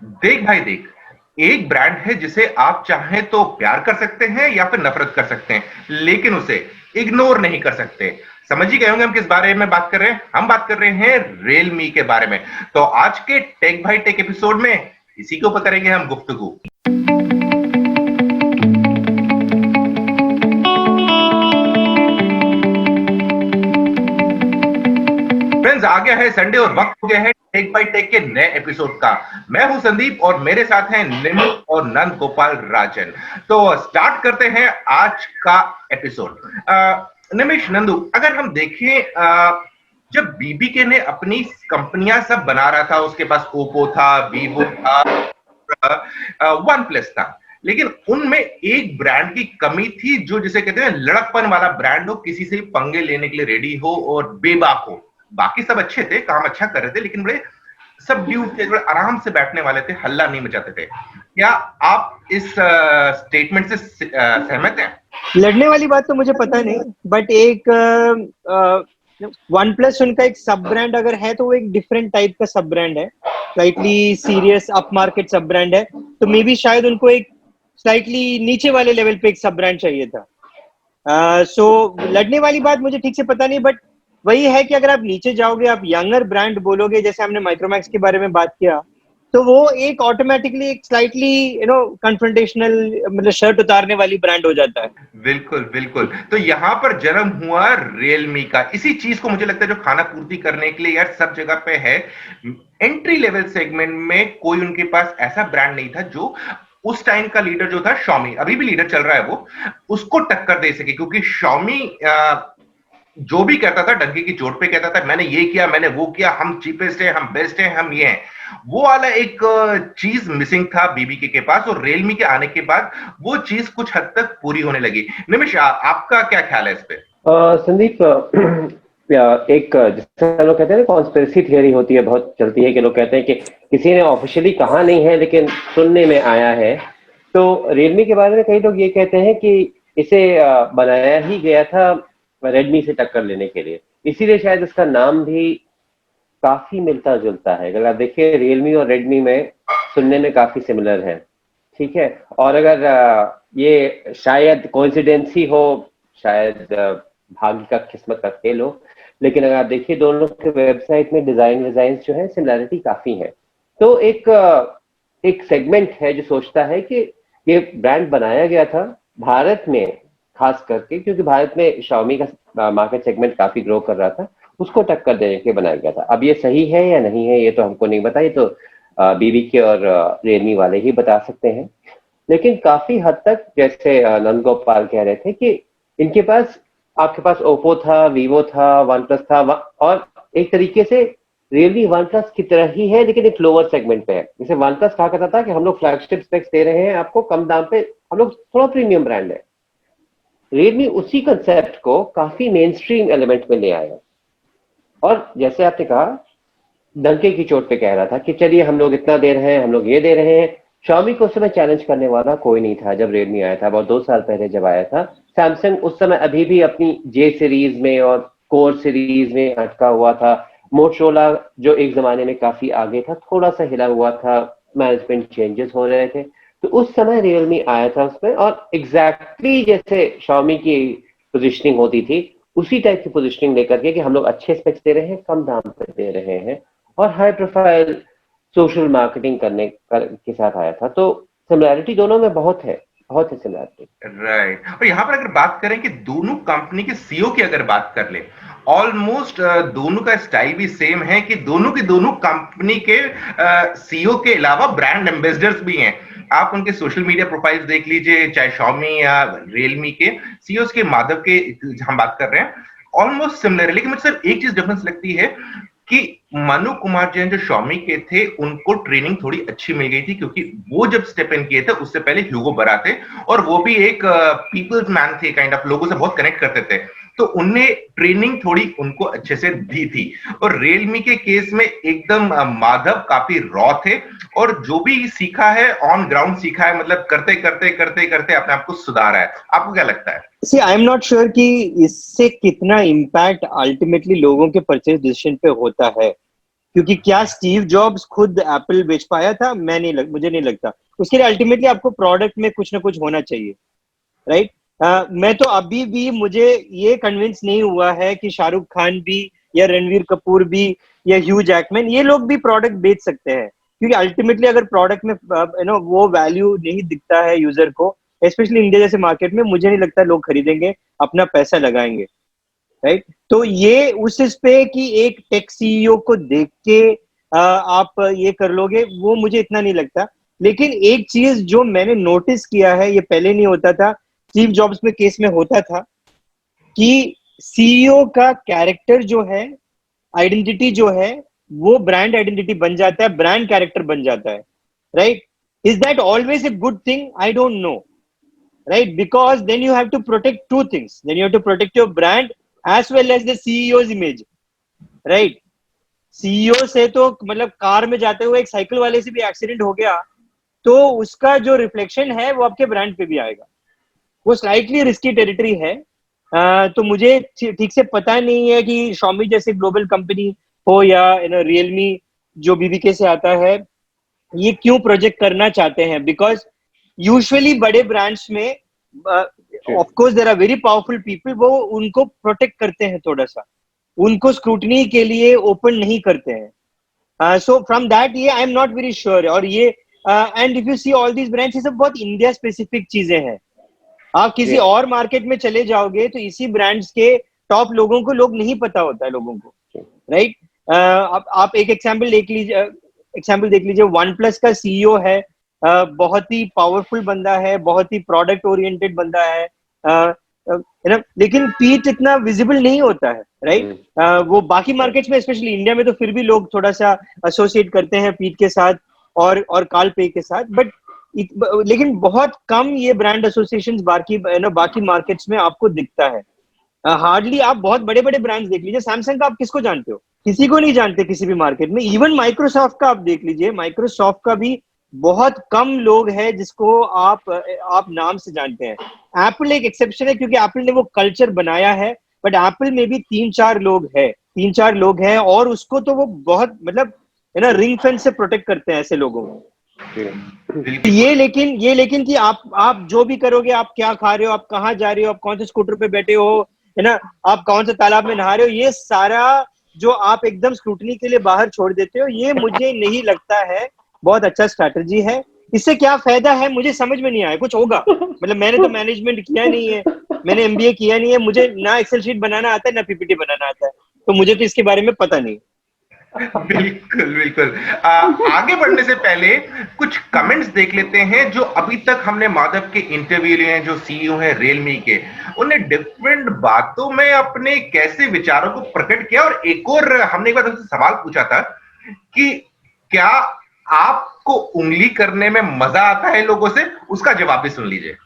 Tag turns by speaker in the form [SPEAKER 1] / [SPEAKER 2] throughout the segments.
[SPEAKER 1] देख भाई देख, एक ब्रांड है जिसे आप चाहें तो प्यार कर सकते हैं या फिर नफरत कर सकते हैं, लेकिन उसे इग्नोर नहीं कर सकते। समझ ही गए होंगे हम किस बारे में बात कर रहे हैं। हम बात कर रहे हैं रियलमी के बारे में। तो आज के टेक भाई टेक एपिसोड में इसी के ऊपर करेंगे हम गुफ्तगू। फ्रेंड्स, आ गया है संडे और वक्त हो गया है टेक बाई टेक के नए एपिसोड का। मैं हूं संदीप और मेरे साथ हैं निमिष और नंद गोपाल राजन। तो स्टार्ट करते हैं आज का एपिसोड। निमिष, नंदू, अगर हम देखें, जब बीबीके ने अपनी कंपनियां सब बना रहा था, उसके पास ओप्पो था, वीवो था, वन प्लस था, लेकिन उनमें एक ब्रांड की कमी थी जो जिसे कहते हैं लड़कपन वाला ब्रांड हो, किसी से पंगे लेने के लिए रेडी हो और बेबाक हो। बाकी सब अच्छे थे, काम अच्छा कर रहे थे, लेकिन बड़े सब ड्यूड थे, बड़े आराम से बैठने वाले थे, हल्ला नहीं मचाते थे। क्या आप इस स्टेटमेंट से सहमत हैं?
[SPEAKER 2] लड़ने वाली बात तो मुझे पता नहीं, बट एक वन प्लस उनका एक सब ब्रांड अगर है तो वो एक डिफरेंट टाइप का सब ब्रांड है, स्लाइटली सीरियस अप मार्केट सब ब्रांड है। तो मे बी शायद उनको एक स्लाइटली नीचे वाले लेवल पे एक सब ब्रांड चाहिए था। सो लड़ने वाली बात मुझे ठीक से पता नहीं, बट वही है कि अगर आप नीचे जाओगे, आप यंगर ब्रांड बोलोगे, जैसे हमने माइक्रोमैक्स के बारे में बात किया, तो वो एक ऑटोमेटिकली एक स्लाइटली कन्फ्रंटेशनल, मतलब शर्ट उतारने वाली ब्रांड हो जाता है।
[SPEAKER 1] बिल्कुल बिल्कुल। तो यहां पर जन्म हुआ रियलमी का। इसी चीज को मुझे लगता है जो खाना पूर्ति करने के लिए यार सब जगह पे है। एंट्री लेवल सेगमेंट में कोई उनके पास ऐसा ब्रांड नहीं था जो उस टाइम का लीडर जो था Xiaomi, अभी भी लीडर चल रहा है वो, उसको टक्कर दे सके। क्योंकि Xiaomi जो भी कहता था डंके की चोट पे कहता था, मैंने ये किया, मैंने वो किया, हम चीपेस्ट हैं, हम बेस्ट हैं, हम ये हैं। वो वाला एक चीज मिसिंग था बीबीके के पास, और रियलमी के आने के बाद वो चीज कुछ हद तक पूरी होने लगी। निमिष, आपका क्या ख्याल है इस पे?
[SPEAKER 3] संदीप, एक जिससे लोग कहते हैं ना, कॉन्स्पिरेसी थियरी होती है, बहुत चलती है कि लोग कहते हैं कि किसी ने ऑफिशियली कहा नहीं है लेकिन सुनने में आया है। तो रियलमी के बारे में कई लोग ये कहते हैं कि इसे बनाया ही गया था रेडमी से टक्कर लेने के लिए, इसीलिए शायद इसका नाम भी काफी मिलता जुलता है। अगर आप देखिए, रियलमी और रेडमी में सुनने में काफी सिमिलर है, ठीक है। और अगर ये शायद कोइंसिडेंस ही हो, शायद भाग्य का, किस्मत का खेल हो, लेकिन अगर आप देखिए दोनों के वेबसाइट में डिजाइन जो है, सिमिलरिटी काफी है। तो एक सेगमेंट है जो सोचता है कि ये ब्रांड बनाया गया था भारत में, खास करके क्योंकि भारत में Xiaomi का मार्केट सेगमेंट काफी ग्रो कर रहा था, उसको टक्कर देने के बनाया गया था। अब ये सही है या नहीं है ये तो हमको नहीं पता, ये तो बीबीके और रियलमी वाले ही बता सकते हैं। लेकिन काफी हद तक, जैसे नंद गोपाल कह रहे थे कि इनके पास, आपके पास ओप्पो था, वीवो था, वन प्लस था, और एक तरीके से रियलमी वन प्लस की तरह ही है, लेकिन एक लोअर सेगमेंट पे है। जैसे वन प्लस कहा करता था कि हम लोग फ्लैगशिप स्पेक्स दे रहे हैं आपको कम दाम पे, हम लोग थोड़ा प्रीमियम ब्रांड है। रियलमी उसी कंसेप्ट को काफी मेन स्ट्रीम एलिमेंट में ले आया, और जैसे आपने कहा, डंके की चोट पे कह रहा था कि चलिए हम लोग इतना दे रहे हैं, हम लोग ये दे रहे हैं। Xiaomi को उस समय चैलेंज करने वाला कोई नहीं था जब रेडमी आया था, बहुत 2 साल पहले जब आया था। सैमसंग उस समय अभी भी अपनी जे सीरीज में और कोर सीरीज में अटका हुआ था। मोटरोला जो एक जमाने में काफी आगे था, थोड़ा सा हिला हुआ था, मैनेजमेंट चेंजेस हो रहे थे। तो उस समय रियलमी आया था उसमें, और एग्जैक्टली जैसे Xiaomi की पोजिशनिंग होती थी, उसी टाइप की पोजिशनिंग लेकर के कि हम लोग अच्छे स्पेक्स दे रहे हैं, कम दाम पे दे रहे हैं, और हाई प्रोफाइल सोशल मार्केटिंग के साथ आया था। तो सिमिलैरिटी दोनों में बहुत है, बहुत है सिमिलैरिटी।
[SPEAKER 1] राइट। और यहां पर अगर बात करें कि दोनों कंपनी के सीईओ की अगर बात कर ले, ऑलमोस्ट दोनों का स्टाइल भी सेम है कि दोनों की दोनों कंपनी के सीईओ के अलावा ब्रांड एम्बेसडर्स भी हैं। आप उनके सोशल मीडिया प्रोफाइल्स देख लीजिए, चाहे Xiaomi या रियलमी के सीईओ के माधव के हम बात कर रहे हैं, ऑलमोस्ट सिमिलर है। लेकिन मुझे सिर्फ एक चीज डिफरेंस लगती है कि मनु कुमार जैन जो Xiaomi के थे, उनको ट्रेनिंग थोड़ी अच्छी मिल गई थी, क्योंकि वो जब स्टेप इन किए थे उससे पहले ह्यूगो बरा थे, और वो भी एक पीपल्स मैन थे, काइंड ऑफ लोगों से बहुत कनेक्ट करते थे। तो उनने ट्रेनिंग थोड़ी उनको अच्छे से दी थी। और रियलमी के केस में एकदम माधव काफी रॉ थे, और जो भी सीखा है ऑन ग्राउंड सीखा है, मतलब करते करते करते करते अपने आप को सुधारा है। आपको क्या लगता है?
[SPEAKER 2] सी आई एम नॉट श्योर कि इससे कितना इम्पैक्ट अल्टीमेटली लोगों के परचेज डिसीजन पे होता है। क्योंकि क्या स्टीव जॉब्स खुद एप्पल बेच पाया था? मुझे नहीं लगता। उसके लिए अल्टीमेटली आपको प्रोडक्ट में कुछ ना कुछ होना चाहिए, राइट? मैं तो अभी भी, मुझे ये कन्विंस नहीं हुआ है कि शाहरुख खान भी या रणवीर कपूर भी या ह्यू जैकमैन, ये लोग भी प्रोडक्ट बेच सकते हैं, क्योंकि अल्टीमेटली अगर प्रोडक्ट में वो वैल्यू नहीं दिखता है यूजर को, स्पेशली इंडिया जैसे मार्केट में, मुझे नहीं लगता लोग खरीदेंगे, अपना पैसा लगाएंगे, राइट? तो ये उस इस पे कि एक टेक सीईओ को देख के आप ये कर लोगे, वो मुझे इतना नहीं लगता। लेकिन एक चीज जो मैंने नोटिस किया है, ये पहले नहीं होता था, स्टीव जॉब्स में केस में होता था, कि सीईओ का कैरेक्टर जो है, आइडेंटिटी जो है, वो ब्रांड आइडेंटिटी बन जाता है, ब्रांड कैरेक्टर बन जाता है, right? Is that always a good thing? I don't know, right? Because then you have to protect two things. Then you have to protect your brand as well as the CEO's image, right? CEO से तो मतलब car में जाते हुए एक cycle वाले से भी एक्सीडेंट हो गया, तो उसका जो रिफ्लेक्शन है वो आपके ब्रांड पे भी आएगा। वो स्लाइटली रिस्की टेरिटरी है। तो मुझे ठीक से पता नहीं है कि Xiaomi जैसे ग्लोबल कंपनी हो या रियलमी जो बीबीके से आता है, ये क्यों प्रोजेक्ट करना चाहते हैं? बिकॉज यूजुअली बड़े ब्रांड्स में of course there are very powerful people, वो उनको प्रोटेक्ट करते हैं, थोड़ा सा उनको स्क्रूटनी के लिए ओपन नहीं करते हैं। सो फ्रॉम दैट ये I am not very sure. और ये and if you see all these brands, ये सब बहुत इंडिया स्पेसिफिक चीजें हैं। आप किसी और मार्केट में चले जाओगे तो इसी ब्रांड्स के टॉप लोगों को लोग नहीं पता होता है लोगों को, राइट? आप एक एग्जाम्पल देख लीजिए, वन प्लस का सीईओ है, बहुत ही पावरफुल बंदा है, बहुत ही प्रोडक्ट ओरिएंटेड बंदा है, लेकिन पीठ इतना विजिबल नहीं होता है, राइट? वो बाकी मार्केट्स में, स्पेशली इंडिया में, तो फिर भी लोग थोड़ा सा एसोसिएट करते हैं पीठ के साथ और काल पे के साथ, बट लेकिन बहुत कम ये ब्रांड एसोसिएशंस बाकी मार्केट्स में आपको दिखता है। हार्डली आप बहुत बड़े बड़े ब्रांड्स देख लीजिए, सैमसंग का आप किसको जानते हो? किसी को नहीं जानते किसी भी मार्केट में। इवन माइक्रोसॉफ्ट का आप देख लीजिए, माइक्रोसॉफ्ट का भी बहुत कम लोग हैं जिसको आप नाम से जानते हैं। एप्पल एक एक्सेप्शन है, क्योंकि एप्पल ने वो कल्चर बनाया है, बट एप्पल में भी 3-4 लोग हैं, और उसको तो वो बहुत मतलब रिंग फेंस से प्रोटेक्ट करते हैं ऐसे लोगों को। ये लेकिन कि आप जो भी करोगे, आप क्या खा रहे हो, आप कहाँ जा रहे हो, आप कौन से स्कूटर पे बैठे हो, है ना, आप कौन से तालाब में नहा रहे हो, ये सारा जो आप एकदम स्क्रूटनी के लिए बाहर छोड़ देते हो, ये मुझे नहीं लगता है बहुत अच्छा स्ट्रैटेजी है। इससे क्या फायदा है मुझे समझ में नहीं आया। कुछ होगा मतलब, मैंने तो मैनेजमेंट किया नहीं है, मैंने एमबीए किया नहीं है, मुझे ना एक्सेल शीट बनाना आता है ना पीपीटी बनाना आता है, तो मुझे तो इसके बारे में पता नहीं।
[SPEAKER 1] बिल्कुल बिल्कुल। आगे बढ़ने से पहले कुछ कमेंट्स देख लेते हैं जो अभी तक हमने माधव के इंटरव्यू लिए हैं, जो सीईओ हैं रियलमी के। उन्हें डिफरेंट बातों में अपने कैसे विचारों को प्रकट किया। और एक और हमने एक बार उनसे सवाल पूछा था कि क्या आपको उंगली करने में मजा आता है लोगों से, उसका जवाब भी सुन लीजिए।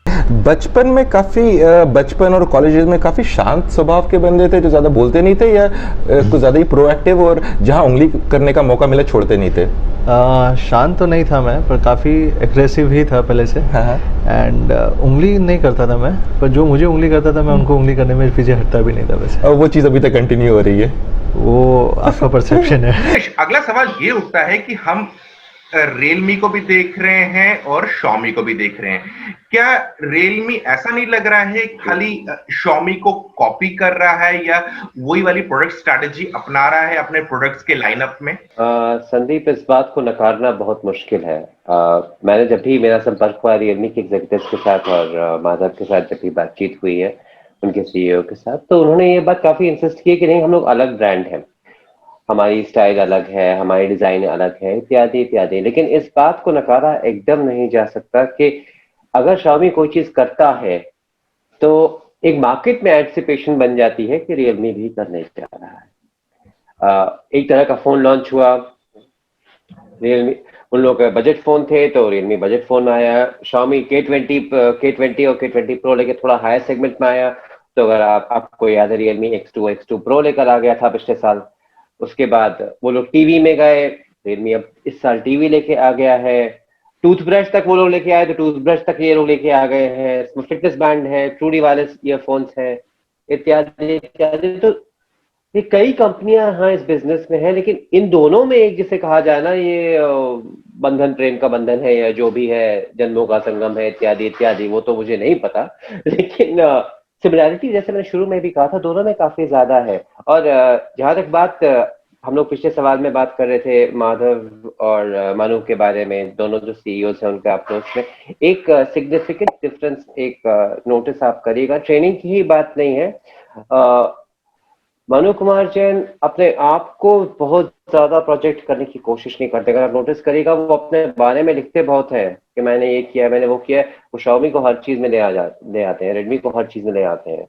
[SPEAKER 4] बचपन और कॉलेजेस में काफी शांत स्वभाव के बंदे थे, जो ज्यादा बोलते नहीं थे, या कुछ ज्यादा ही प्रोएक्टिव, और जहां उंगली करने का मौका मिला छोड़ते नहीं थे?
[SPEAKER 5] शांत तो नहीं था मैं, पर काफी एग्रेसिव ही था पहले से। एंड उंगली नहीं करता था मैं, पर जो मुझे उंगली करता था मैं उनको उंगली करने में पीछे हटता भी नहीं था वैसे।
[SPEAKER 4] और वो चीज अभी तक कंटिन्यू हो रही है?
[SPEAKER 5] वो आपका परसेप्शन है।
[SPEAKER 1] अगला सवाल ये उठता है कि हम रियलमी को भी देख रहे हैं और Xiaomi को भी देख रहे हैं। क्या रियलमी ऐसा नहीं लग रहा है खाली Xiaomi को कॉपी कर रहा है, या वही वाली प्रोडक्ट स्ट्रैटेजी अपना रहा है अपने प्रोडक्ट्स के लाइनअप में?
[SPEAKER 3] संदीप, इस बात को नकारना बहुत मुश्किल है। मैंने जब भी मेरा संपर्क हुआ रियलमी के एग्जीक्यूटिव्स के साथ और माधव के साथ, जब भी बातचीत हुई है उनके सीईओ के साथ, तो उन्होंने ये बात काफी इंसिस्ट की कि नहीं, हम लोग अलग ब्रांड है, हमारी स्टाइल अलग है, हमारी डिजाइन अलग है, इत्यादि इत्यादि। लेकिन इस बात को नकारा एकदम नहीं जा सकता कि अगर Xiaomi कोई चीज करता है तो एक मार्केट में एंटिसिपेशन बन जाती है कि रियलमी भी करने जा रहा है। एक तरह का फोन लॉन्च हुआ, रियलमी, उन लोगों के बजट फोन थे तो रियलमी बजट फोन आया। Xiaomi K20 और K20 Pro लेके थोड़ा हायर सेगमेंट में आया। तो अगर आपको याद है, रियलमी X2 Pro लेकर आ गया था पिछले साल। उसके बाद वो लोग टीवी में गए, रियलमी अब इस साल टीवी लेके आ गया है। टूथब्रश तक वो लोग लेके आए, तो टूथब्रश तक ये लोग लेके आ गए हैं। फिटनेस बैंड है, ट्रूली वायरलेस ईयरफोन्स है, इत्यादि इत्यादि। तो ये कई कंपनियां हाँ इस बिजनेस में है, लेकिन इन दोनों में एक जिसे कहा जाए ना, ये बंधन, प्रेम का बंधन है या जो भी है, जन्मों का संगम है, इत्यादि इत्यादि, वो तो मुझे नहीं पता। लेकिन सिमिलैरिटी जैसे मैंने शुरू में भी कहा था, दोनों में काफी ज्यादा है। और जहां तक बात हम लोग पिछले सवाल में बात कर रहे थे माधव और मनु के बारे में, दोनों जो सीईओ हैं उनका अप्रोच में एक सिग्निफिकेंट डिफरेंस एक नोटिस आप करिएगा। ट्रेनिंग की ही बात नहीं है, मनु कुमार जैन अपने आप को बहुत ज्यादा प्रोजेक्ट करने की कोशिश नहीं करते। अगर आप नोटिस करिएगा, वो अपने बारे में लिखते बहुत है कि मैंने ये किया, मैंने वो किया। वो Xiaomi को हर चीज में ले आते हैं, रेडमी को हर चीज में ले आते हैं।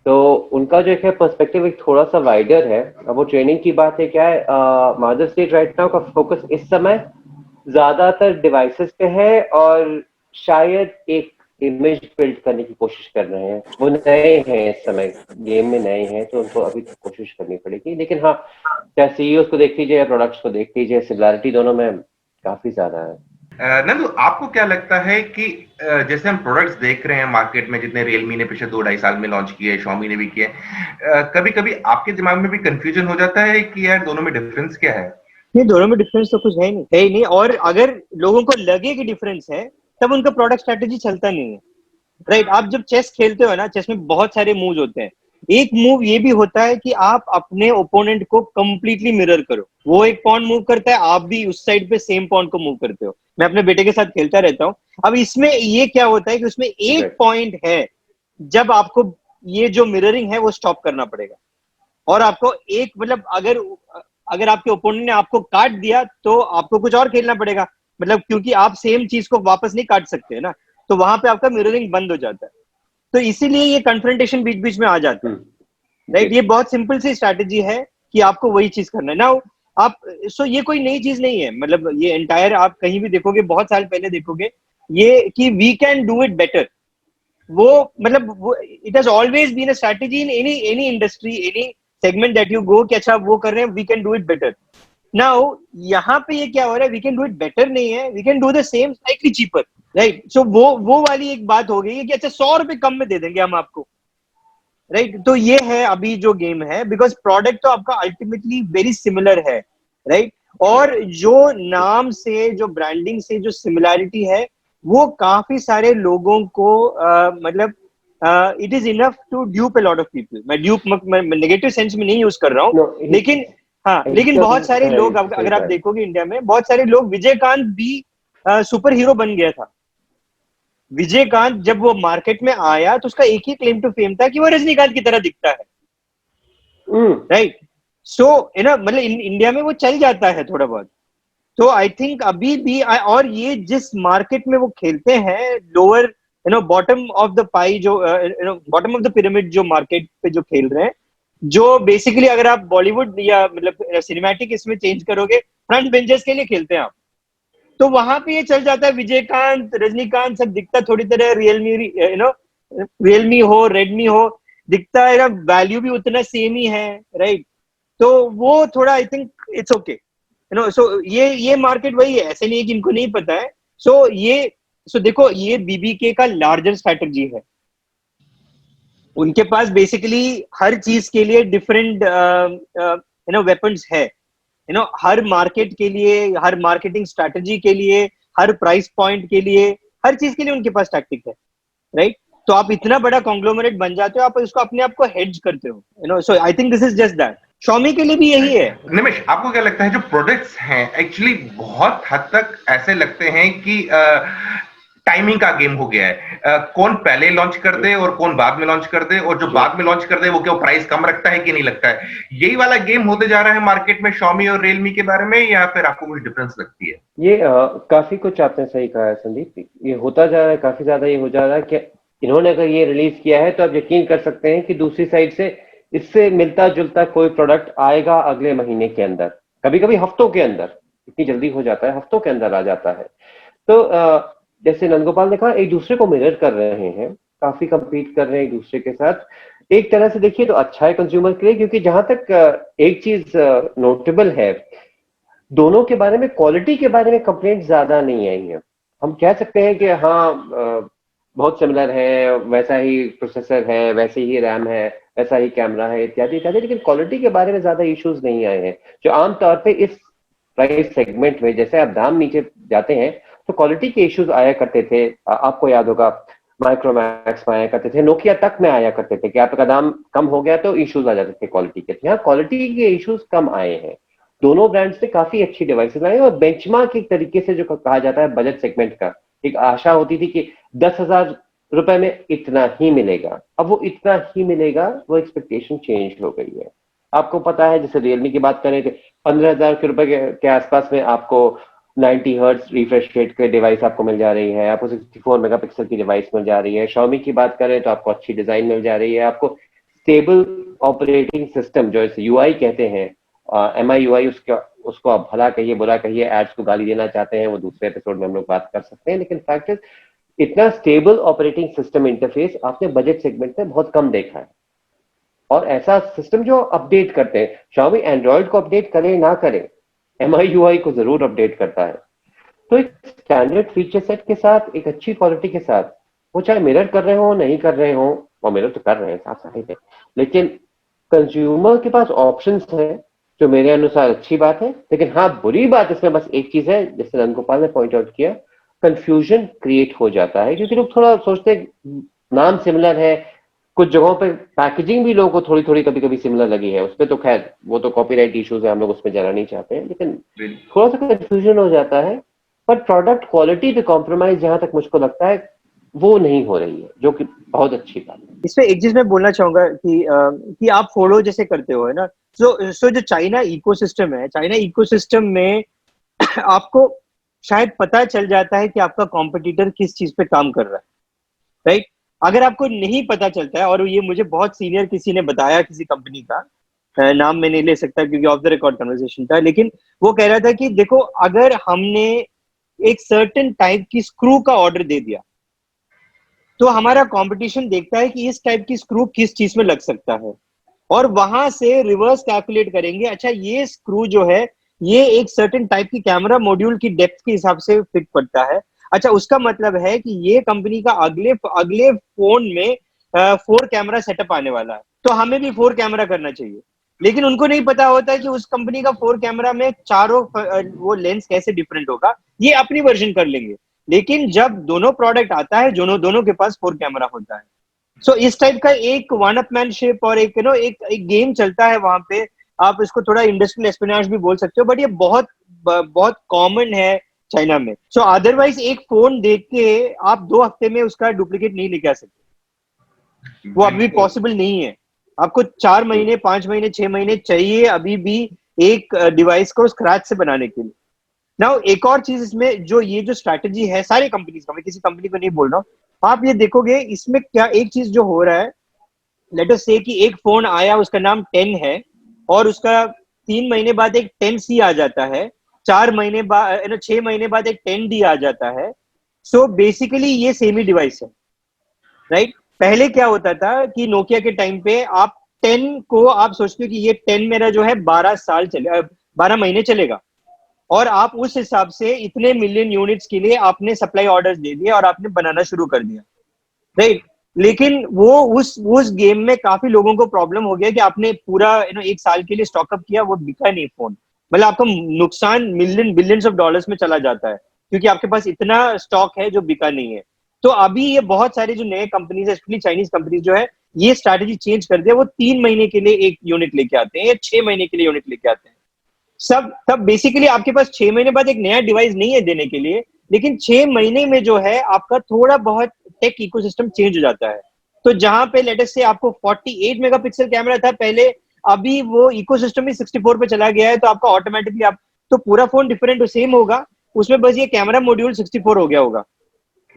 [SPEAKER 3] तो उनका जो है पर्सपेक्टिव एक थोड़ा सा वाइडर है। अब वो ट्रेनिंग की बात है, क्या है, मादर स्टेट राइट नाउ का फोकस इस समय ज्यादातर डिवाइसेस पे है, और शायद एक इमेज बिल्ड करने की कोशिश कर रहे हैं। वो नए हैं इस समय, गेम में नए हैं, तो उनको अभी कोशिश करनी पड़ेगी। लेकिन हाँ, चाहे सीईओ को देख लीजिए या प्रोडक्ट्स को देख लीजिए, सिमिलैरिटी दोनों में काफी ज्यादा है।
[SPEAKER 1] नंदू, आपको क्या लगता है कि जैसे हम प्रोडक्ट्स देख रहे हैं मार्केट में, जितने रियलमी ने पिछले 2-2.5 साल में लॉन्च किए, Xiaomi ने भी किए, कभी कभी आपके दिमाग में भी कंफ्यूजन हो जाता है कि यार दोनों में डिफरेंस क्या है?
[SPEAKER 2] नहीं, दोनों में डिफरेंस तो कुछ है ही नहीं। और अगर लोगों को लगे कि डिफरेंस है, तब उनका प्रोडक्ट स्ट्रेटेजी चलता नहीं है। राइट, आप जब चेस खेलते हो ना, चेस में बहुत सारे मूव्स होते हैं। एक मूव ये भी होता है कि आप अपने ओपोनेंट को कंप्लीटली मिरर करो। वो एक पॉन मूव करता है, आप भी उस साइड पे सेम पॉन को मूव करते हो। मैं अपने बेटे के साथ खेलता रहता हूँ। अब इसमें ये क्या होता है कि उसमें एक पॉइंट है जब आपको ये जो मिररिंग है वो स्टॉप करना पड़ेगा। और आपको एक मतलब अगर आपके ओपोनेंट ने आपको काट दिया तो आपको कुछ और खेलना पड़ेगा, मतलब क्योंकि आप सेम चीज को वापस नहीं काट सकते ना, तो वहां पे आपका मिररिंग बंद हो जाता है। तो इसीलिए ये कन्फ्रंटेशन बीच बीच में आ जाता है। राइट, ये बहुत सिंपल सी स्ट्रैटेजी है कि आपको वही चीज करना है ना। आप सो ये कोई नई चीज नहीं है, मतलब ये एंटायर आप कहीं भी देखोगे, बहुत साल पहले देखोगे ये कि we can do it better. वो मतलब वो it has always been a strategy in any industry, any segment that you go, कि अच्छा वो कर रहे हैं, we can do it better. Now यहाँ पे ये क्या हो रहा है, we can do it better नहीं है, we can do the same slightly cheaper. Right, so वो वाली एक बात हो गई है कि अच्छा 100 रुपए कम में दे देंगे हम आपको। राइट, तो ये है अभी जो गेम है, बिकॉज प्रोडक्ट तो आपका अल्टीमेटली वेरी सिमिलर है। राइट, और जो नाम से, जो ब्रांडिंग से जो सिमिलैरिटी है, वो काफी सारे लोगों को मतलब it is enough to dupe a lot of people. मैं ड्यूप नेगेटिव सेंस में नहीं यूज कर रहा हूँ, लेकिन हाँ, लेकिन बहुत सारे लोग, अगर आप देखोगे इंडिया में बहुत सारे लोग, विजयकांत भी सुपर हीरो बन गया था। विजयकांत जब वो मार्केट में आया तो उसका एक ही क्लेम टू फेम था कि वो रजनीकांत की तरह दिखता है। राइट, सो मतलब इंडिया में वो चल जाता है थोड़ा बहुत। तो आई थिंक अभी भी और ये जिस मार्केट में वो खेलते हैं, लोअर बॉटम ऑफ द पाई, जो बॉटम ऑफ द पिरामिड जो मार्केट पे जो खेल रहे हैं, जो बेसिकली अगर आप बॉलीवुड या मतलब सिनेमैटिक इसमें चेंज करोगे, फ्रंट बेंचर्स के लिए खेलते हैं आप। तो वहां पे ये चल जाता है, विजयकांत, रजनीकांत सब दिखता थोड़ी तरह, रियलमी हो, रेडमी हो, दिखता है ना, वैल्यू भी उतना सेम ही है। राइट, तो वो थोड़ा आई थिंक इट्स ओके, सो ये मार्केट वही है, ऐसे नहीं है कि इनको नहीं पता है। सो देखो, ये बीबीके का लार्जर स्ट्रैटेजी है। उनके पास बेसिकली हर चीज के लिए डिफरेंट वेपन्स है। हर मार्केट के लिए, हर मार्केटिंग स्ट्रैटेजी के लिए, हर प्राइस पॉइंट के लिए, हर चीज के लिए उनके पास टैक्टिक है। राइट, तो आप इतना बड़ा कॉन्ग्लोमरेट बन जाते हो, आप इसको अपने आप को हेड्ज करते हो। So I think this is just that. Xiaomi के लिए भी यही है।
[SPEAKER 1] निमेश, आपको क्या लगता है जो प्रोडक्ट्स हैं एक्चुअली बहुत हद तक ऐसे लगते हैं कि टाइमिंग का गेम हो गया है, कौन पहले लॉन्च कर दे और कौन बाद में लॉन्च कर दे, और जो बाद में लॉन्च कर दे वो क्या प्राइस कम रखता है कि नहीं लगता है? यही वाला गेम होते जा रहा है मार्केट में Xiaomi और Realme के बारे में, या फिर आपको कुछ डिफरेंस लगती है?
[SPEAKER 3] ये काफी कुछ आपने सही कहा है संदीप, ये होता जा रहा है, काफी ज्यादा ये हो जा रहा है कि इन्होंने अगर ये रिलीज किया है तो आप यकीन कर सकते हैं कि दूसरी साइड से इससे मिलता जुलता कोई प्रोडक्ट आएगा अगले महीने के अंदर, कभी कभी हफ्तों के अंदर, इतनी जल्दी हो जाता है, हफ्तों के अंदर आ जाता है। तो जैसे नंदगोपाल ने कहा, एक दूसरे को मिरर कर रहे हैं, काफी compete कर रहे हैं एक दूसरे के साथ। एक तरह से देखिए तो अच्छा है कंज्यूमर के लिए, क्योंकि जहां तक एक चीज नोटेबल है, दोनों के बारे में, क्वालिटी के बारे में कंप्लेंट ज्यादा नहीं आई है। हम कह सकते हैं कि हाँ बहुत सिमिलर है, वैसा ही प्रोसेसर है, वैसे ही रैम है, ऐसा ही कैमरा है इत्यादि इत्यादि, लेकिन क्वालिटी के बारे में ज्यादा इश्यूज नहीं आए हैं। जो आमतौर पे इस प्राइस सेगमेंट में जैसे आप दाम नीचे जाते हैं तो क्वालिटी के इश्यूज आया करते थे। आपको याद होगा माइक्रोमैक्स में आया करते थे, नोकिया तक में आया करते थे कि आपका दाम कम हो गया तो इश्यूज आ जाते थे क्वालिटी के। यहाँ क्वालिटी के इश्यूज कम आए हैं। दोनों ब्रांड्स ने काफी अच्छी डिवाइसेस लाए और बेंचमार्क एक तरीके से जो कहा जाता है बजट सेगमेंट का, एक आशा होती थी कि 10,000 रुपए में इतना ही मिलेगा, अब वो इतना ही मिलेगा, वो एक्सपेक्टेशन चेंज हो गई है। आपको पता है जैसे रियलमी की बात करें तो 15,000 के रुपए के आसपास में आपको 90 हर्ट्ज रिफ्रेश रेट के डिवाइस आपको मिल जा रही है, आपको 64 मेगापिक्सल की डिवाइस मिल जा रही है। Xiaomi की बात करें तो आपको अच्छी डिजाइन मिल जा रही है, आपको स्टेबल ऑपरेटिंग सिस्टम जो इसे UI कहते हैं, MIUI उसको आप भला कहिए बुरा कहिए, एड्स को गाली देना चाहते हैं वो दूसरे एपिसोड में हम लोग बात कर सकते हैं, लेकिन फैक्ट इज इतना स्टेबल ऑपरेटिंग सिस्टम इंटरफेस आपने बजट सेगमेंट में बहुत कम देखा है। और ऐसा सिस्टम जो अपडेट करते हैं, Xiaomi एंड्रॉइड को अपडेट करे ना करे, MIUI को जरूर अपडेट करता है। तो एक स्टैंडर्ड फीचर सेट के साथ, एक अच्छी क्वालिटी के साथ, वो चाहे मिरर कर रहे हो नहीं कर रहे हो, और मिरर तो कर रहे हैं साफ साफ है, लेकिन कंज्यूमर के पास ऑप्शंस है जो मेरे अनुसार अच्छी बात है। लेकिन हाँ, बुरी बात इसमें बस एक चीज है, जैसे नंदगोपाल ने पॉइंट आउट किया, कंफ्यूजन क्रिएट हो जाता है क्योंकि लोग थोड़ा सोचते हैं नाम सिमिलर है, कुछ जगहों पे पैकेजिंग भी लोगों को थोड़ी थोड़ी कभी कभी सिमिलर लगी है, उसपे तो खैर वो तो कॉपीराइट इश्यूज है, हम लोग उसमें जाना नहीं चाहते हैं, लेकिन थोड़ा सा कंफ्यूजन हो जाता है। पर प्रोडक्ट क्वालिटी पे कॉम्प्रोमाइज जहां तक मुझको लगता है वो नहीं हो रही है, जो कि बहुत अच्छी बात है।
[SPEAKER 2] इसमें एक चीज मैं बोलना चाहूंगा कि आप फोटो जैसे करते हो है ना, सो जो चाइना इकोसिस्टम है, चाइना इकोसिस्टम में आपको शायद पता चल जाता है कि आपका कॉम्पिटिटर किस चीज पे काम कर रहा है, राइट। अगर आपको नहीं पता चलता है, और ये मुझे बहुत सीनियर किसी ने बताया, किसी कंपनी का नाम मैं नहीं ले सकता क्योंकि ऑफ द रिकॉर्ड कन्वर्सेशन था, लेकिन वो कह रहा था कि देखो अगर हमने एक सर्टेन टाइप की स्क्रू का ऑर्डर दे दिया तो हमारा कंपटीशन देखता है कि इस टाइप की स्क्रू किस चीज में लग सकता है, और वहां से रिवर्स कैलकुलेट करेंगे, अच्छा ये स्क्रू जो है ये एक सर्टेन टाइप की कैमरा मॉड्यूल की डेप्थ के हिसाब से फिट पड़ता है, अच्छा उसका मतलब है कि ये कंपनी का अगले अगले फोन में 4 कैमरा सेटअप आने वाला है, तो हमें भी 4 कैमरा करना चाहिए। लेकिन उनको नहीं पता होता है कि उस कंपनी का 4 कैमरा में चारों वो लेंस कैसे डिफरेंट होगा, ये अपनी वर्जन कर लेंगे। लेकिन जब दोनों प्रोडक्ट आता है, दोनों के पास 4 कैमरा होता है। सो इस टाइप का एक वन अपमैनशिप और एक एक गेम चलता है वहां पे। आप इसको थोड़ा इंडस्ट्रियल एस्पिनाज भी बोल सकते हो, बट ये बहुत बहुत कॉमन है चाइना में। सो अदरवाइज एक फोन देख के आप 2 हफ्ते में उसका डुप्लीकेट नहीं लेके आ सकते, वो अभी पॉसिबल नहीं है। आपको 4 महीने 5 महीने 6 महीने चाहिए अभी भी एक डिवाइस को स्क्रैच से बनाने के लिए। नाउ एक और चीज इसमें, जो ये जो स्ट्रैटेजी है सारे कंपनीज का, मैं किसी कंपनी को नहीं बोल रहा हूँ, आप ये देखोगे इसमें क्या एक चीज जो हो रहा है, लेट अस से कि एक फोन आया उसका नाम 10 है और उसका 3 महीने बाद एक 10C आ जाता है, 4 महीने बाद 6 महीने बाद एक 10D आ जाता है। सो बेसिकली ये सेम ही डिवाइस है, राइट। पहले क्या होता था कि नोकिया के टाइम पे आप 10 को आप सोचते हो कि ये 10 मेरा जो है 12 महीने चलेगा, और आप उस हिसाब से इतने मिलियन यूनिट्स के लिए आपने सप्लाई ऑर्डर्स दे दिए और आपने बनाना शुरू कर दिया, राइट। लेकिन वो उस गेम में काफी लोगों को प्रॉब्लम हो गया कि आपने पूरा 1 साल के लिए स्टॉकअप किया, वो बिका नहीं फोन, मतलब आपका नुकसान मिलियन बिलियंस ऑफ डॉलर्स में चला जाता है क्योंकि आपके पास इतना स्टॉक है जो बिका नहीं है। तो अभी ये बहुत सारे जो नए कंपनीज है, स्पेशली चाइनीज कंपनीज जो है, ये स्ट्रैटेजी चेंज कर दिया, वो 3 महीने के लिए एक यूनिट लेके आते हैं या 6 महीने के लिए यूनिट लेके आते हैं। सब तब बेसिकली आपके पास 6 महीने बाद एक नया डिवाइस नहीं है देने के लिए, लेकिन 6 महीने में जो है आपका थोड़ा बहुत टेक इकोसिस्टम चेंज हो जाता है। तो जहां पे लेटेस्ट से आपको 48 मेगापिक्सल कैमरा था पहले, अभी वो इकोसिस्टम ही 64 पे चला गया है, तो आपका ऑटोमेटिकली आप तो पूरा फोन डिफरेंट सेम होगा, उसमें बस ये कैमरा मॉड्यूल 64 हो गया होगा,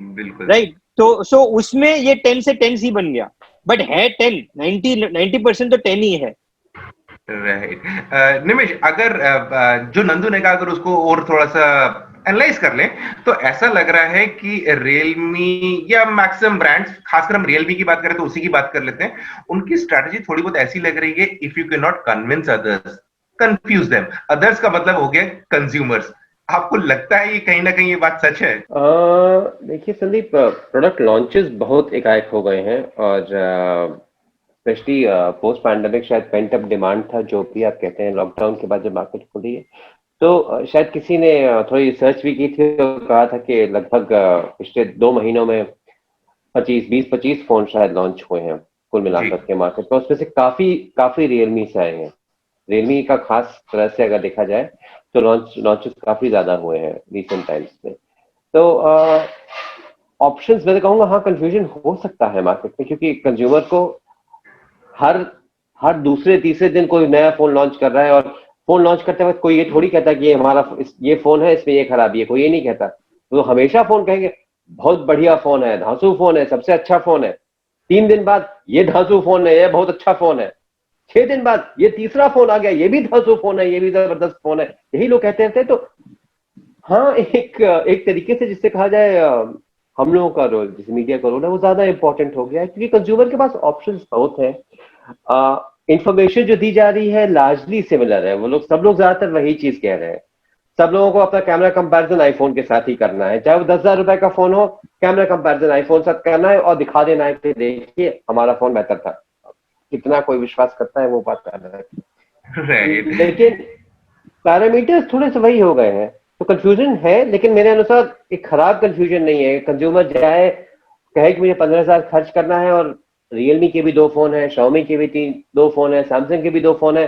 [SPEAKER 1] बिल्कुल
[SPEAKER 2] राइट। तो सो उसमें ये 10 से 10C बन गया, बट है 10, 90% तो 10 ही है,
[SPEAKER 1] राइट। निमिष, अगर जो नंदू ने कहा अगर उसको और थोड़ा सा एनालाइज कर लें तो ऐसा लग रहा है कि रियलमी या मैक्सिमम ब्रांड्स, खासकर हम रियलमी की बात करें तो उसी की बात कर लेते हैं, उनकी स्ट्रैटेजी थोड़ी बहुत ऐसी लग रही है, if you can not convince others confuse them. Others का मतलब हो गया कंज्यूमर्स। आपको लगता है ये कहीं ना कहीं ये बात सच है?
[SPEAKER 3] देखिए संदीप, प्रोडक्ट लॉन्चेस बहुत एकाएक हो गए हैं और स्पेशली पोस्ट पैंडेमिक शायद पेंट अप डिमांड था, जो भी आप कहते हैं, लॉकडाउन के बाद जब मार्केट खुली है तो शायद किसी ने थोड़ी रिसर्च भी की थी और कहा था कि लगभग पिछले 2 महीनों में 20-25 फोन शायद लॉन्च हुए हैं कुल मिलाकर के मार्केट में। उसमें से काफी रियलमी से आए हैं। रियलमी का खास तरह से अगर देखा जाए तो लॉन्चेस काफी ज्यादा हुए हैं रिसेंट टाइम्स में। तो ऑप्शंस मैं कहूंगा हाँ, कंफ्यूजन हो सकता है मार्केट में, क्योंकि कंज्यूमर को हर दूसरे तीसरे दिन कोई नया फोन लॉन्च कर रहा है, और फोन लॉन्च करते वक्त कोई ये थोड़ी कहता कि ये हमारा ये फोन है, इसमें ये खराबी है, कोई ये नहीं कहता। तो हमेशा फोन कहेंगे बहुत बढ़िया फोन है, धांसू फोन है, सबसे अच्छा फोन है। 3 दिन बाद ये धांसू फोन है, ये बहुत अच्छा फोन है। 6 दिन बाद ये तीसरा फोन आ गया, ये भी धांसू फोन है, ये भी जबरदस्त फोन है। यही लोग कहते रहते हैं। तो हाँ, एक तरीके से जिससे कहा जाए हम लोगों का रोल, जैसे मीडिया का रोल है, वो ज्यादा इंपॉर्टेंट हो गया है, क्योंकि कंज्यूमर के पास ऑप्शंस बहुत हैं। इंफॉर्मेशन जो दी जा रही है लार्जली सिमिलर है। सब लोग ज्यादातर वही चीज कह रहे हैं। सब लोगों को अपना कैमरा कंपैरिजन आईफोन के साथ ही करना है, चाहे वो 10,000 रुपए का फोन हो, कैमरा कंपैरिजन आईफोन साथ करना है और दिखा देना है कि देखिए हमारा फोन बेहतर था। कितना कोई विश्वास करता है वो बात कर रहा है, लेकिन पैरामीटर्स थोड़े से वही हो गए हैं। तो कंफ्यूजन है, लेकिन मेरे अनुसार एक खराब कंफ्यूजन नहीं है। कंज्यूमर जाए कहे कि मुझे 15,000 खर्च करना है और रियलमी के भी 2 फोन है, Xiaomi के भी 2 फोन है, सैमसंग के भी 2 फोन है,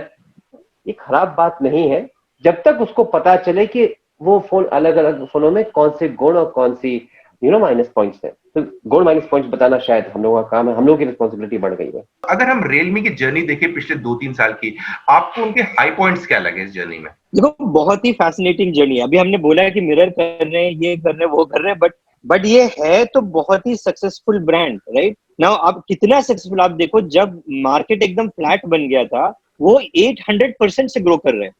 [SPEAKER 3] ये खराब बात नहीं है, जब तक उसको पता चले कि वो फोन अलग अलग फोनों में कौन से गुण और कौन सी माइनस पॉइंट्स है। तो गुण माइनस पॉइंट्स बताना शायद हम लोगों का काम है, हम लोगों की रिस्पॉन्सिबिलिटी बढ़ गई है।
[SPEAKER 1] अगर हम रियलमी की जर्नी देखें पिछले 2-3 साल की, आपको उनके हाई पॉइंट्स क्या लगे इस जर्नी में?
[SPEAKER 2] देखो, बहुत ही फैसिनेटिंग जर्नी है। अभी हमने बोला है कि मिरर कर रहे हैं, ये कर रहे हैं, वो कर रहे हैं, बट ये है तो बहुत ही सक्सेसफुल ब्रांड, राइट नाउ। अब कितना सक्सेसफुल आप देखो, जब मार्केट एकदम फ्लैट बन गया था, वो 800% से ग्रो कर रहे हैं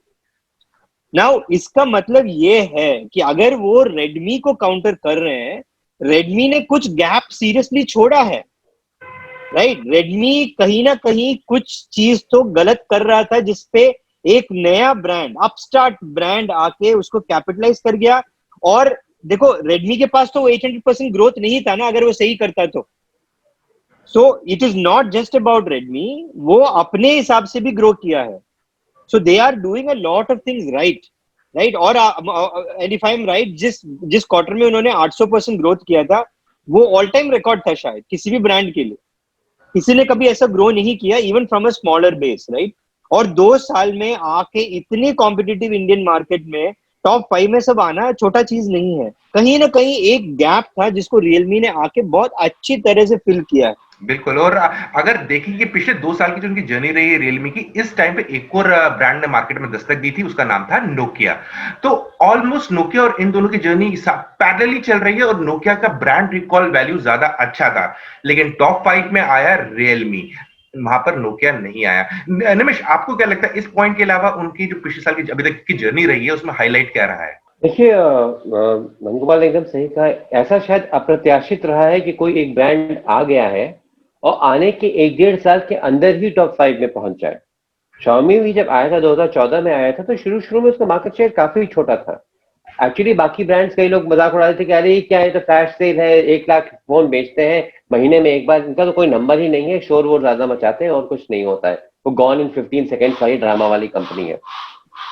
[SPEAKER 2] नाउ। इसका मतलब ये है कि अगर वो रेडमी को काउंटर कर रहे हैं, रेडमी ने कुछ गैप सीरियसली छोड़ा है, राइट। रेडमी कहीं ना कहीं कुछ चीज तो गलत कर रहा था, जिसपे एक नया ब्रांड, अपस्टार्ट ब्रांड आके उसको कैपिटलाइज कर गया। और देखो, रेडमी के पास तो 800% ग्रोथ नहीं था ना, अगर वो सही करता तो। So it is not just about Redmi, वो अपने हिसाब से भी ग्रो किया है। So they are doing a lot of things right. और and if I am right, जिस क्वार्टर में उन्होंने 800% ग्रोथ किया था, वो ऑल टाइम रिकॉर्ड था शायद किसी भी ब्रांड के लिए। किसी ने कभी ऐसा ग्रो नहीं किया, even from a smaller base, right. और 2 साल में आके इतने कॉम्पिटिटिव इंडियन मार्केट में टॉप 5 में सब आना छोटा चीज नहीं है। कहीं ना कहीं एक गैप था जिसको रियलमी ने आके बहुत अच्छी तरह से फिल किया है।
[SPEAKER 1] बिल्कुल। और अगर देखें कि पिछले 2 साल की जो उनकी जर्नी रही है रियलमी की, इस टाइम पे एक और ब्रांड ने मार्केट में दस्तक दी थी, उसका नाम था नोकिया। तो ऑलमोस्ट नोकिया और इन दोनों की जर्नी पैरेलली चल रही है, और नोकिया का ब्रांड रिकॉल वैल्यू ज्यादा अच्छा था, लेकिन टॉप 5 में आया रियलमी, वहां पर नोकिया नहीं आया। निमिष, आपको क्या लगता है इस पॉइंट के अलावा उनकी जो पिछले साल की अभी तक की जर्नी रही है, उसमें हाईलाइट क्या रहा है?
[SPEAKER 3] देखिए, नंदगोपाल ने एकदम सही कहा। ऐसा शायद अप्रत्याशित रहा है कि कोई एक ब्रांड आ गया है और आने के 1-1.5 साल के अंदर ही टॉप 5 में पहुंच जाए। Xiaomi भी जब आया था 2014 में आया था, तो शुरू में उसका मार्केट शेयर काफी छोटा था। एक्चुअली बाकी ब्रांड्स, कई लोग मजाक उड़ा रहे थे कि अरे क्या है, तो फ्लैश सेल है, 1 लाख फोन बेचते हैं महीने में एक बार, इनका तो कोई नंबर ही नहीं है, शोर वोर ज्यादा मचाते हैं और कुछ नहीं होता है, वो गॉन इन 15 सेकेंड्स वाली ड्रामा वाली कंपनी है।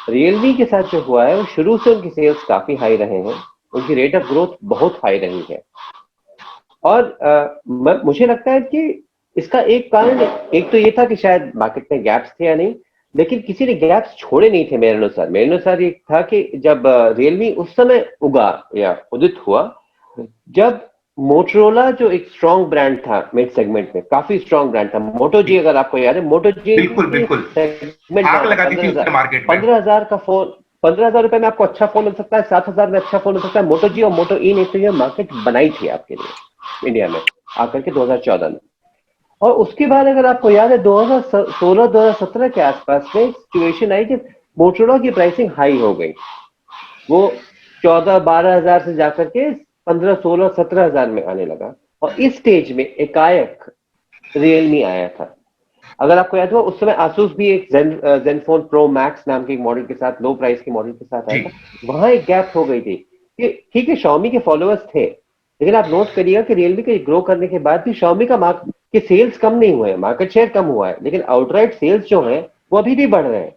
[SPEAKER 3] रियलमी के साथ जो हुआ है, वो शुरू से उनकी सेल्स काफी हाई रहे हैं, उनकी रेट ऑफ ग्रोथ बहुत हाई रही है। और मुझे लगता है कि इसका एक कारण, एक तो ये था कि शायद मार्केट में गैप्स थे या नहीं, लेकिन किसी ने गैप्स छोड़े नहीं थे। मेरे अनुसार ये था कि जब रियलमी उस समय उगा या उदित हुआ, जब मोटरोला जो एक स्ट्रॉन्ग ब्रांड था मिड सेगमेंट में, काफी स्ट्रॉन्ग ब्रांड था। मोटो जी, अगर आपको याद है, मोटो जी
[SPEAKER 1] बिल्कुल आग लगाती थी उसके मार्केट में।
[SPEAKER 3] 15,000 का फोन, 15,000 रुपए में आपको अच्छा फोन मिल सकता है, 7,000 में अच्छा फोन मिल सकता है। मोटो जी और मोटो ई ने तो ये मार्केट बनाई थी आपके लिए इंडिया में आकर के 2014 में। और उसके बाद अगर आपको याद है 2016-2017 के आसपास में सिचुएशन आई कि मोटरोला की प्राइसिंग हाई हो गई, वो 14-12 हजार से जाकर के 15-16-17 हजार में आने लगा। और इस स्टेज में एकाएक रियलमी आया था। अगर आपको याद हो, उस समय आसूस भी एक जेनफोन प्रो मैक्स नाम के एक मॉडल के साथ, लो प्राइस के मॉडल के साथ आया था। वहां एक गैप हो गई थी कि ठीक है, Xiaomi के फॉलोअर्स थे, लेकिन आप नोट करिएगा कि रियलमी के ग्रो करने के बाद भी Xiaomi का के सेल्स कम नहीं हुए हैं, मार्केट शेयर कम हुआ है, लेकिन आउटराइट सेल्स जो हैं वो अभी भी बढ़ रहे हैं।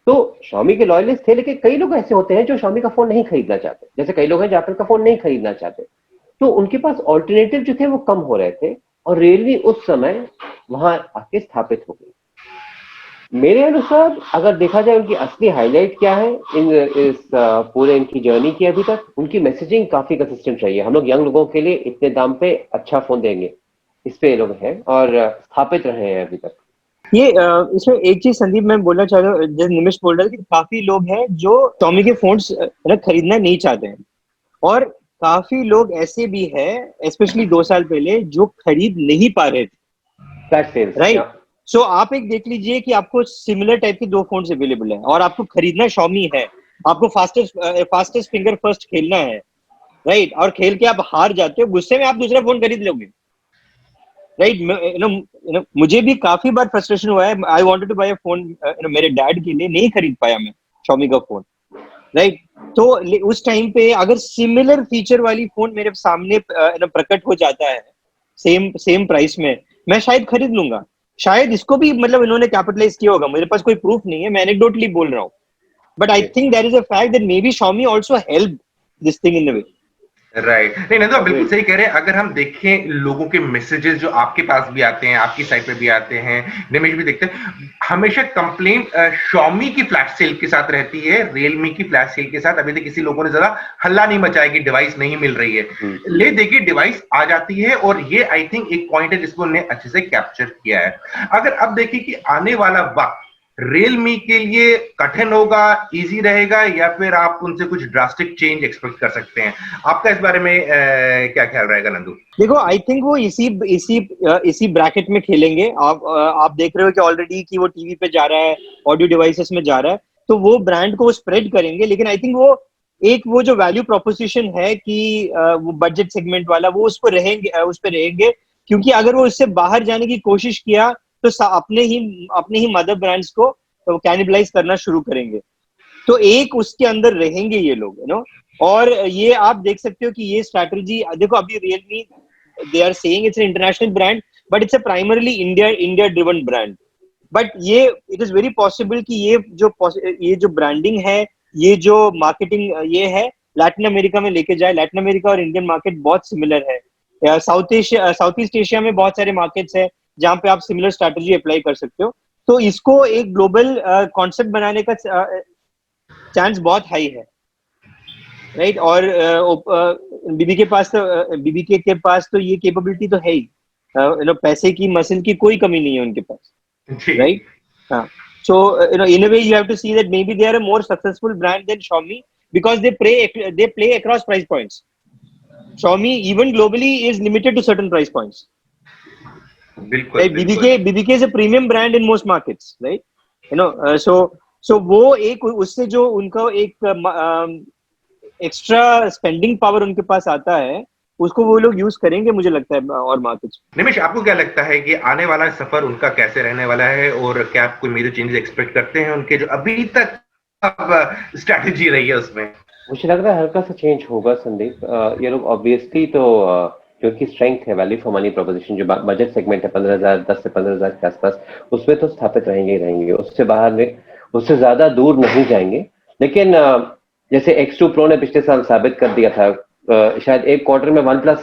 [SPEAKER 3] तो Xiaomi के लॉयलिस्ट थे, लेकिन कई लोग ऐसे होते हैं जो Xiaomi का फोन नहीं खरीदना चाहते, जैसे कई लोग हैं जो एप्पल का फोन नहीं खरीदना चाहते, तो उनके पास ऑल्टरनेटिव जो थे वो कम हो रहे थे, और रियलमी उस समय वहां आके स्थापित हो गई। मेरे अनुसार अगर देखा जाए उनकी असली हाईलाइट क्या है इस पूरे इनकी जर्नी की, अभी तक उनकी मैसेजिंग काफी कंसिस्टेंट रही है। हम लोग यंग लोगों के लिए इतने दाम पे अच्छा फोन देंगे, इस पे ये लोग हैं और स्थापित रहे हैं अभी तक।
[SPEAKER 2] ये इसमें एक चीज संदीप मैं बोलना चाह रहा हूँ, जैसे निमिष बोल रहा है कि काफी लोग हैं जो Xiaomi के फोन्स खरीदना नहीं चाहते हैं, और काफी लोग ऐसे भी हैं स्पेशली 2 साल पहले जो खरीद नहीं पा रहे थे,
[SPEAKER 3] फ्लैश सेल्स,
[SPEAKER 2] राइट। सो आप एक देख लीजिए कि आपको सिमिलर टाइप के 2 फोन्स अवेलेबल हैं और आपको खरीदना Xiaomi है, आपको फास्टेस्ट फिंगर फर्स्ट खेलना है, राइट, और खेल के आप हार जाते हो, गुस्से में आप दूसरा फोन खरीद लोगे, राइट। मुझे भी काफी बार फ्रस्ट्रेशन हुआ है, I wanted to buy a phone मेरे डैड के लिए, नहीं खरीद पाया मैं Xiaomi का फोन, राइट। तो उस टाइम पे अगर सिमिलर फीचर वाली फोन मेरे सामने प्रकट हो जाता है सेम सेम प्राइस में, मैं शायद खरीद लूंगा। शायद इसको भी मतलब इन्होंने कैपिटलाइज किया होगा, मेरे पास कोई प्रूफ नहीं है, मैं एनेक्डोटली बोल रहा हूँ, but I think there is a fact that maybe Xiaomi also help this thing in a way.
[SPEAKER 1] Right, नहीं नहीं, तो आप बिल्कुल सही कह रहे हैं। अगर हम देखें लोगों के मैसेजेस जो आपके पास भी आते हैं, आपकी साइट पे भी आते हैं, निमेश भी देखते हैं, हमेशा कंप्लेंट Xiaomi की फ्लैश सेल के साथ रहती है, रियलमी की फ्लैश सेल के साथ अभी तक किसी लोगों ने ज्यादा हल्ला नहीं मचाया कि डिवाइस नहीं मिल रही है। ले देखिए डिवाइस आ जाती है, और ये आई थिंक एक पॉइंट है जिसको उन्होंने अच्छे से कैप्चर किया है। अगर अब देखिए कि आने वाला वक्त रियलमी के लिए कठिन होगा, इजी रहेगा, या फिर आप उनसे कुछ ड्रास्टिक चेंज एक्सपेक्ट कर सकते हैं? आपका इस बारे में क्या ख्याल रहेगा नंदू?
[SPEAKER 2] देखो आई थिंक वो इसी ब्रैकेट में खेलेंगे। आप देख रहे हो कि ऑलरेडी कि वो टीवी पे जा रहा है, ऑडियो डिवाइसेस में जा रहा है, तो वो ब्रांड को स्प्रेड करेंगे, लेकिन आई थिंक वो जो वैल्यू प्रोपोजिशन है कि वो बजट सेगमेंट वाला, वो उस पर रहेंगे, क्योंकि अगर वो उससे बाहर जाने की कोशिश किया तो अपने ही मदर ब्रांड्स को कैनिबलाइज करना शुरू करेंगे। तो एक उसके अंदर रहेंगे ये लोग, और ये आप देख सकते हो कि ये स्ट्रैटेजी, देखो अभी Realme they are saying it's an international brand, but it's a primarily India driven brand. But ये इट इज वेरी पॉसिबल कि ये जो ब्रांडिंग है, ये जो मार्केटिंग ये है, लैटिन अमेरिका में लेके जाए। लैटिन अमेरिका और इंडियन मार्केट बहुत सिमिलर है। साउथ ईस्ट एशिया में बहुत सारे मार्केट्स है जहाँ पे आप सिमिलर स्ट्रैटेजी अप्लाई कर सकते हो। तो इसको एक ग्लोबल कॉन्सेप्ट बनाने का चांस बहुत हाई है, राइट। और बीबीके के पास तो ये कैपेबिलिटी तो है ही, पैसे की मसल की कोई कमी नहीं है उनके पास, राइट। हाँ, so in a way you have to see that maybe they are a more successful brand than Xiaomi because they play across price points. Xiaomi even globally is limited to certain price points.
[SPEAKER 1] बिल्कुल,
[SPEAKER 2] right?
[SPEAKER 1] बिल्कुल।
[SPEAKER 2] BBK is a premium brand in most markets, right? So वो एक उससे जो उनका एक extra spending power उनके पास आता है, उसको वो लोग यूज करेंगे मुझे लगता है और मार्केट्स।
[SPEAKER 1] निमिष, आपको क्या लगता है कि आने वाला सफर उनका कैसे रहने वाला है, और क्या आप कोई मेजर चेंजेस एक्सपेक्ट करते हैं उनके जो अभी तक स्ट्रैटेजी रही है उसमें?
[SPEAKER 3] मुझे लग रहा है हल्का सा चेंज होगा संदीप। ये लोग ऑब्वियसली तो जो कि स्ट्रेंथ है, वैल्यू फॉर मनी प्रोपोजिशन, जो बजट सेगमेंट है 15,000, 10 से 15,000 के आसपास, उसमें तो स्थापित रहेंगे ही रहेंगे, उससे बाहर में उससे ज्यादा दूर नहीं जाएंगे। लेकिन जैसे X2 Pro ने पिछले साल साबित कर दिया था, शायद एक क्वार्टर में OnePlus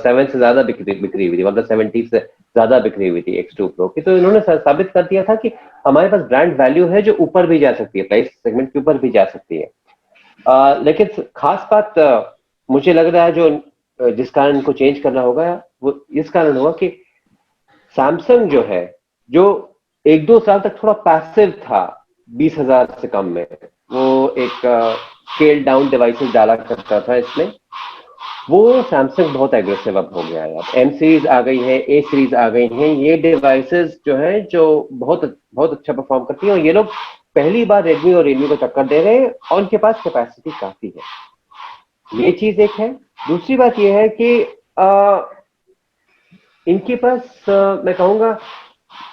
[SPEAKER 3] 7 से ज्यादा बिक्री हुई थी, OnePlus 7T से ज्यादा बिक्री हुई थी X2 Pro की। तो इन्होंने साबित कर दिया था कि हमारे पास ब्रांड वैल्यू है जो ऊपर भी जा सकती है, प्राइस सेगमेंट के ऊपर भी जा सकती है। लेकिन खास बात मुझे लग रहा है जो जिस कारण इनको चेंज करना होगा, वो इस कारण होगा कि सैमसंग जो है, जो 1-2 साल तक थोड़ा पैसिव था 20,000 से कम में, वो एक स्केल डाउन डिवाइसेस डाला करता था इसमें, वो सैमसंग बहुत एग्रेसिव अब हो गया है। अब M सीरीज आ गई है, A सीरीज आ गई है, ये डिवाइसेस जो है जो बहुत बहुत अच्छा परफॉर्म करती है, और ये लोग पहली बार रेडमी और रियलमी को टक्कर दे रहे हैं, और उनके पास कैपेसिटी काफी है। ये चीज एक है। दूसरी बात ये है कि इनके पास मैं कहूंगा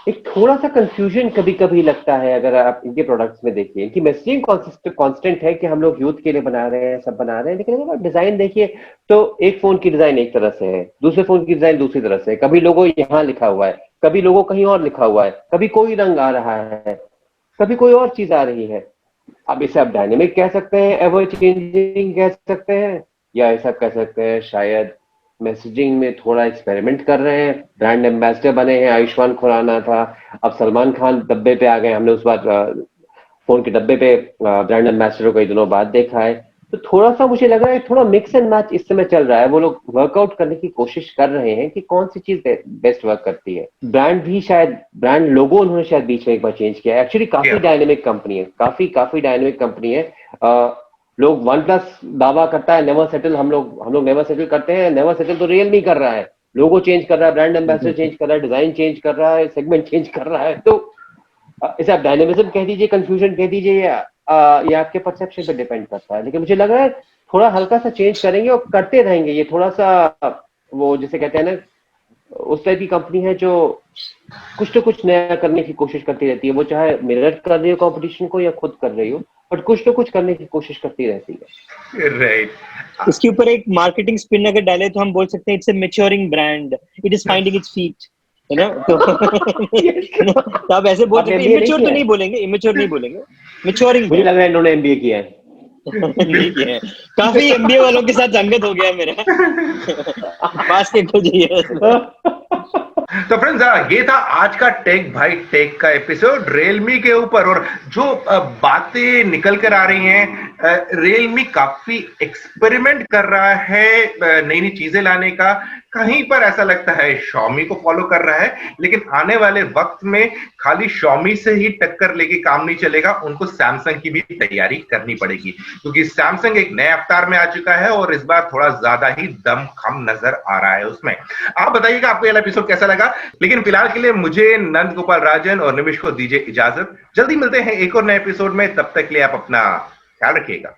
[SPEAKER 3] एक थोड़ा सा कंफ्यूजन कभी कभी लगता है अगर आप इनके प्रोडक्ट्स में देखिए। इनकी मैसेजिंग कांस्टेंट है कि हम लोग यूथ के लिए बना रहे हैं, सब बना रहे हैं, लेकिन अगर आप डिजाइन देखिए तो एक फोन की डिजाइन एक तरह से है, दूसरे फोन की डिजाइन दूसरी तरह से है। कभी लोगो यहाँ लिखा हुआ है, कभी लोगो कहीं और लिखा हुआ है, कभी कोई रंग आ रहा है, कभी कोई और चीज आ रही है। अब इसे आप डायनेमिक कह सकते हैं, एवर चेंजिंग कह सकते हैं, या ऐसा कह सकते हैं शायद मैसेजिंग में थोड़ा एक्सपेरिमेंट कर रहे हैं। ब्रांड एम्बेसडर बने हैं, आयुष्मान खुराना था, अब सलमान खान डब्बे पे आ गए। हमने उस बार फोन के डब्बे पे ब्रांड एम्बेसडर को कई दिनों बाद देखा है। तो थोड़ा सा मुझे लग रहा है थोड़ा मिक्स एंड मैच इस समय चल रहा है। वो लोग वर्कआउट करने की कोशिश कर रहे हैं कि कौन सी चीज बेस्ट वर्क करती है। ब्रांड भी शायद, ब्रांड लोगो उन्होंने शायद बीच में एक बार चेंज किया है। एक्चुअली काफी डायनेमिक कंपनी है, काफी डायनेमिक कंपनी है। लोग वन प्लस दावा करता है, नेवर सेटल, हम लोग नेवर सेटल करते हैं। नेवर सेटल तो रियलमी कर रहा है, लोगो चेंज कर रहा है, ब्रांड एम्बेसडर चेंज कर रहा है, डिजाइन चेंज कर रहा है, सेगमेंट चेंज कर रहा है। तो इसे आप डायनेमिज्म कह दीजिए, कंफ्यूजन कह दीजिए, या ये आपके परसेप्शन पे डिपेंड करता है। लेकिन मुझे लग रहा है थोड़ा हल्का सा चेंज करेंगे और करते रहेंगे। ये थोड़ा सा वो जिसे कहते हैं ना, उस टाइप की कंपनी है जो कुछ तो कुछ नया करने की कोशिश करती रहती है। वो चाहे मिरर कर रही हो कंपटीशन को या खुद कर रही हो, बट कुछ तो कुछ करने की कोशिश करती रहती है।
[SPEAKER 1] राइट।
[SPEAKER 2] इसके ऊपर एक मार्केटिंग स्पिन अगर डाले तो हम बोल सकते हैं it's a maturing brand, it is finding its feet, है ना? तो आप ऐसे बोल सकते हैं। इमेच्योर तो नहीं बोलेंगे, इमेच्योर नहीं बोलेंगे, मैच्योरिंग।
[SPEAKER 3] मुझे लग रहा है इन्होंने एमबीए किया है।
[SPEAKER 2] नहीं किया है। काफी एमबीए वालों के साथ संगत हो गया मेरा। पास के कुछ ही है।
[SPEAKER 1] तो फ्रेंड्स, ये था आज का टेक भाई टेक का एपिसोड रियलमी के ऊपर। और जो बातें निकल कर आ रही हैं, रियलमी काफी एक्सपेरिमेंट कर रहा है नई नई चीजें लाने का। कहीं पर ऐसा लगता है Xiaomi को फॉलो कर रहा है, लेकिन आने वाले वक्त में खाली Xiaomi से ही टक्कर लेके काम नहीं चलेगा, उनको सैमसंग की भी तैयारी करनी पड़ेगी, क्योंकि सैमसंग एक नए अवतार में आ चुका है और इस बार थोड़ा ज्यादा ही दमखम नजर आ रहा है उसमें। आप बताइएगा आपको यह एपिसोड कैसा लगा। लेकिन फिलहाल के लिए मुझे, नंद गोपाल राजन और निमिष को दीजिए इजाजत। जल्दी मिलते हैं एक और नए एपिसोड में, तब तक के लिए आप अपना ख्याल रखिएगा।